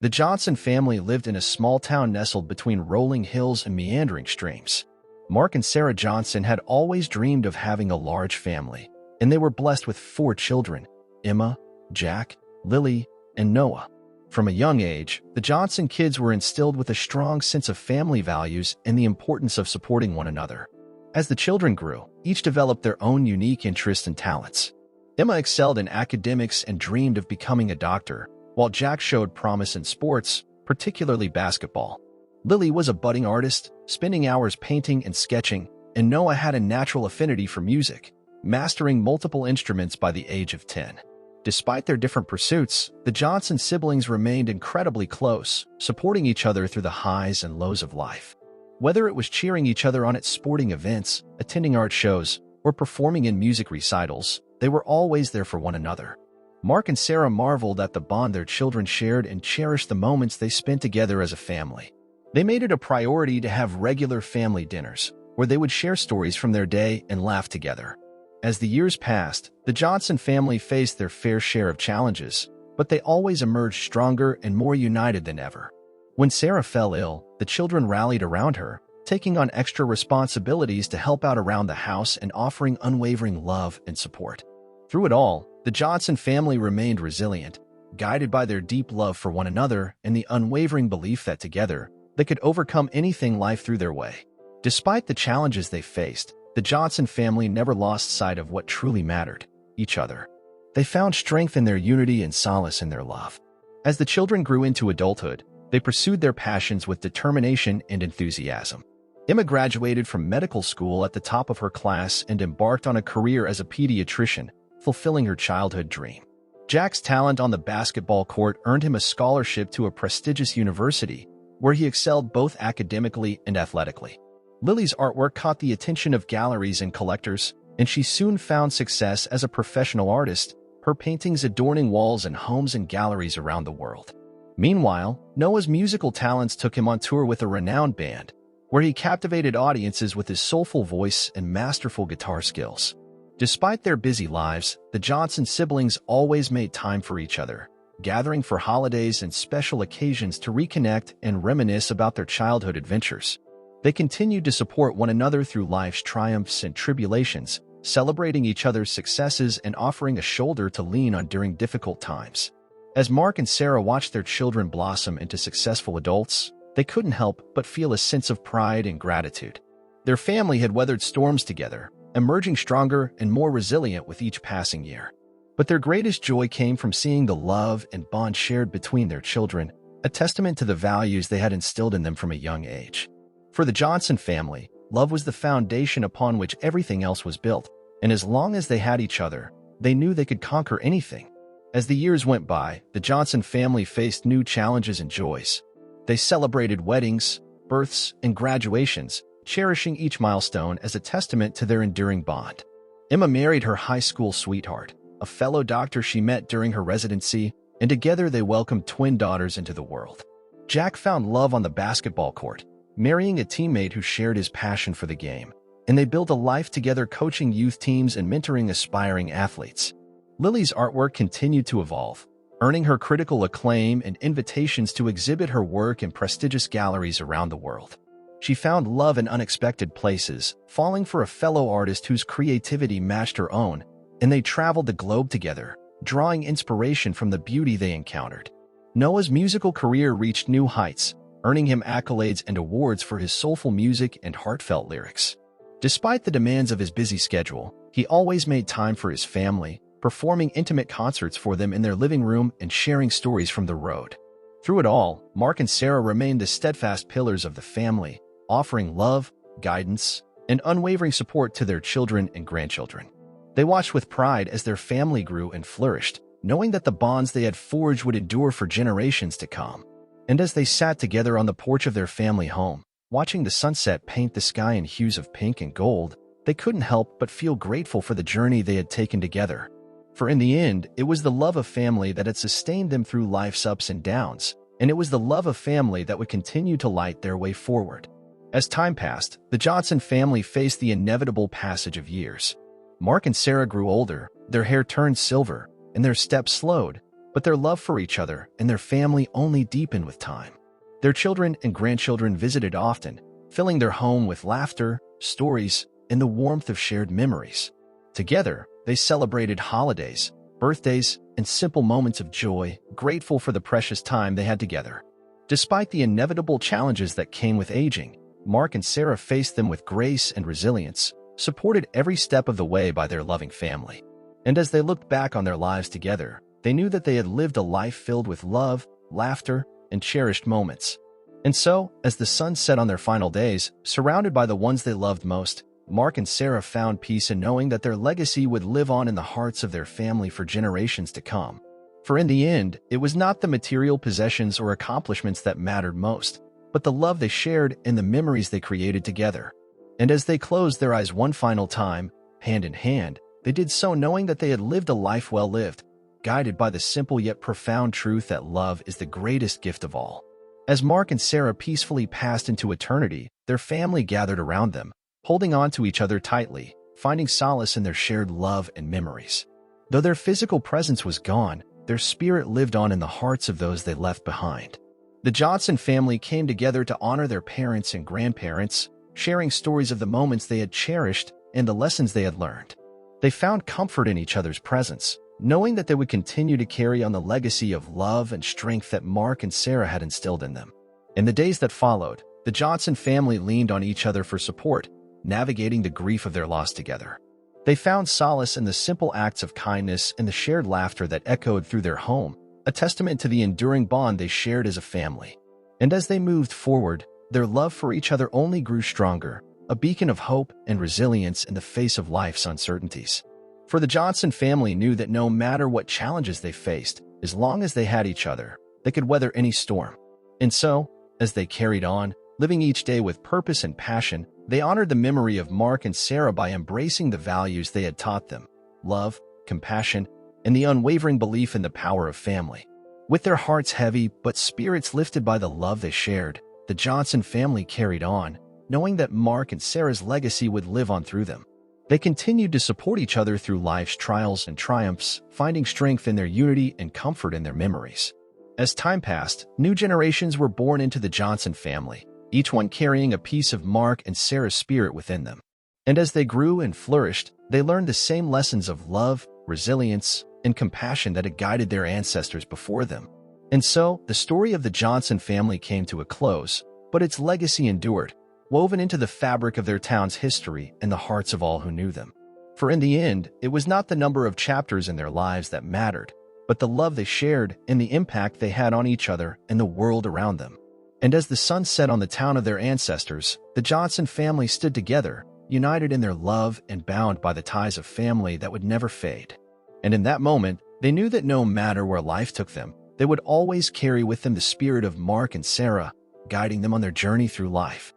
The Johnson family lived in a small town nestled between rolling hills and meandering streams. Mark and Sarah Johnson had always dreamed of having a large family, and they were blessed with 4 children: Emma, Jack, Lily, and Noah. From a young age, the Johnson kids were instilled with a strong sense of family values and the importance of supporting one another. As the children grew, each developed their own unique interests and talents. Emma excelled in academics and dreamed of becoming a doctor, while Jack showed promise in sports, particularly basketball. Lily was a budding artist, spending hours painting and sketching, and Noah had a natural affinity for music, mastering multiple instruments by the age of 10. Despite their different pursuits, the Johnson siblings remained incredibly close, supporting each other through the highs and lows of life. Whether it was cheering each other on at sporting events, attending art shows, or performing in music recitals, they were always there for one another. Mark and Sarah marveled at the bond their children shared and cherished the moments they spent together as a family. They made it a priority to have regular family dinners, where they would share stories from their day and laugh together. As the years passed, the Johnson family faced their fair share of challenges, but they always emerged stronger and more united than ever. When Sarah fell ill, the children rallied around her, taking on extra responsibilities to help out around the house and offering unwavering love and support. Through it all, the Johnson family remained resilient, guided by their deep love for one another and the unwavering belief that together, they could overcome anything life threw their way. Despite the challenges they faced, the Johnson family never lost sight of what truly mattered: each other. They found strength in their unity and solace in their love. As the children grew into adulthood, they pursued their passions with determination and enthusiasm. Emma graduated from medical school at the top of her class and embarked on a career as a pediatrician, fulfilling her childhood dream. Jack's talent on the basketball court earned him a scholarship to a prestigious university, where he excelled both academically and athletically. Lily's artwork caught the attention of galleries and collectors, and she soon found success as a professional artist, her paintings adorning walls and homes and galleries around the world. Meanwhile, Noah's musical talents took him on tour with a renowned band, where he captivated audiences with his soulful voice and masterful guitar skills. Despite their busy lives, the Johnson siblings always made time for each other, gathering for holidays and special occasions to reconnect and reminisce about their childhood adventures. They continued to support one another through life's triumphs and tribulations, celebrating each other's successes and offering a shoulder to lean on during difficult times. As Mark and Sarah watched their children blossom into successful adults, they couldn't help but feel a sense of pride and gratitude. Their family had weathered storms together, emerging stronger and more resilient with each passing year. But their greatest joy came from seeing the love and bond shared between their children, a testament to the values they had instilled in them from a young age. For the Johnson family, love was the foundation upon which everything else was built, and as long as they had each other, they knew they could conquer anything. As the years went by, the Johnson family faced new challenges and joys. They celebrated weddings, births, and graduations, cherishing each milestone as a testament to their enduring bond. Emma married her high school sweetheart, a fellow doctor she met during her residency, and together they welcomed twin daughters into the world. Jack found love on the basketball court, marrying a teammate who shared his passion for the game, and they built a life together coaching youth teams and mentoring aspiring athletes. Lily's artwork continued to evolve, earning her critical acclaim and invitations to exhibit her work in prestigious galleries around the world. She found love in unexpected places, falling for a fellow artist whose creativity matched her own, and they traveled the globe together, drawing inspiration from the beauty they encountered. Noah's musical career reached new heights, earning him accolades and awards for his soulful music and heartfelt lyrics. Despite the demands of his busy schedule, he always made time for his family, performing intimate concerts for them in their living room and sharing stories from the road. Through it all, Mark and Sarah remained the steadfast pillars of the family, offering love, guidance, and unwavering support to their children and grandchildren. They watched with pride as their family grew and flourished, knowing that the bonds they had forged would endure for generations to come. And as they sat together on the porch of their family home, watching the sunset paint the sky in hues of pink and gold, they couldn't help but feel grateful for the journey they had taken together. For in the end, it was the love of family that had sustained them through life's ups and downs, and it was the love of family that would continue to light their way forward. As time passed, the Johnson family faced the inevitable passage of years. Mark and Sarah grew older, their hair turned silver, and their steps slowed, But their love for each other and their family only deepened with time. Their children and grandchildren visited often, filling their home with laughter, stories, and the warmth of shared memories. Together, they celebrated holidays, birthdays, and simple moments of joy, grateful for the precious time they had together. Despite the inevitable challenges that came with aging, Mark and Sarah faced them with grace and resilience, supported every step of the way by their loving family. And as they looked back on their lives together, they knew that they had lived a life filled with love, laughter, and cherished moments. And so, as the sun set on their final days, surrounded by the ones they loved most, Mark and Sarah found peace in knowing that their legacy would live on in the hearts of their family for generations to come. For in the end, it was not the material possessions or accomplishments that mattered most, but the love they shared and the memories they created together. And as they closed their eyes one final time, hand in hand, they did so knowing that they had lived a life well lived, guided by the simple yet profound truth that love is the greatest gift of all. As Mark and Sarah peacefully passed into eternity, their family gathered around them, holding on to each other tightly, finding solace in their shared love and memories. Though their physical presence was gone, their spirit lived on in the hearts of those they left behind. The Johnson family came together to honor their parents and grandparents, sharing stories of the moments they had cherished and the lessons they had learned. They found comfort in each other's presence, knowing that they would continue to carry on the legacy of love and strength that Mark and Sarah had instilled in them. In the days that followed, the Johnson family leaned on each other for support, navigating the grief of their loss together. They found solace in the simple acts of kindness and the shared laughter that echoed through their home, a testament to the enduring bond they shared as a family. And as they moved forward, their love for each other only grew stronger, a beacon of hope and resilience in the face of life's uncertainties. For the Johnson family knew that no matter what challenges they faced, as long as they had each other, they could weather any storm. And so, as they carried on, living each day with purpose and passion, they honored the memory of Mark and Sarah by embracing the values they had taught them: love, compassion, and the unwavering belief in the power of family. With their hearts heavy but spirits lifted by the love they shared, the Johnson family carried on, knowing that Mark and Sarah's legacy would live on through them. They continued to support each other through life's trials and triumphs, finding strength in their unity and comfort in their memories. As time passed, new generations were born into the Johnson family, each one carrying a piece of Mark and Sarah's spirit within them. And as they grew and flourished, they learned the same lessons of love, resilience, and compassion that had guided their ancestors before them. And so, the story of the Johnson family came to a close, but its legacy endured, woven into the fabric of their town's history and the hearts of all who knew them. For in the end, it was not the number of chapters in their lives that mattered, but the love they shared and the impact they had on each other and the world around them. And as the sun set on the town of their ancestors, the Johnson family stood together, united in their love and bound by the ties of family that would never fade. And in that moment, they knew that no matter where life took them, they would always carry with them the spirit of Mark and Sarah, guiding them on their journey through life.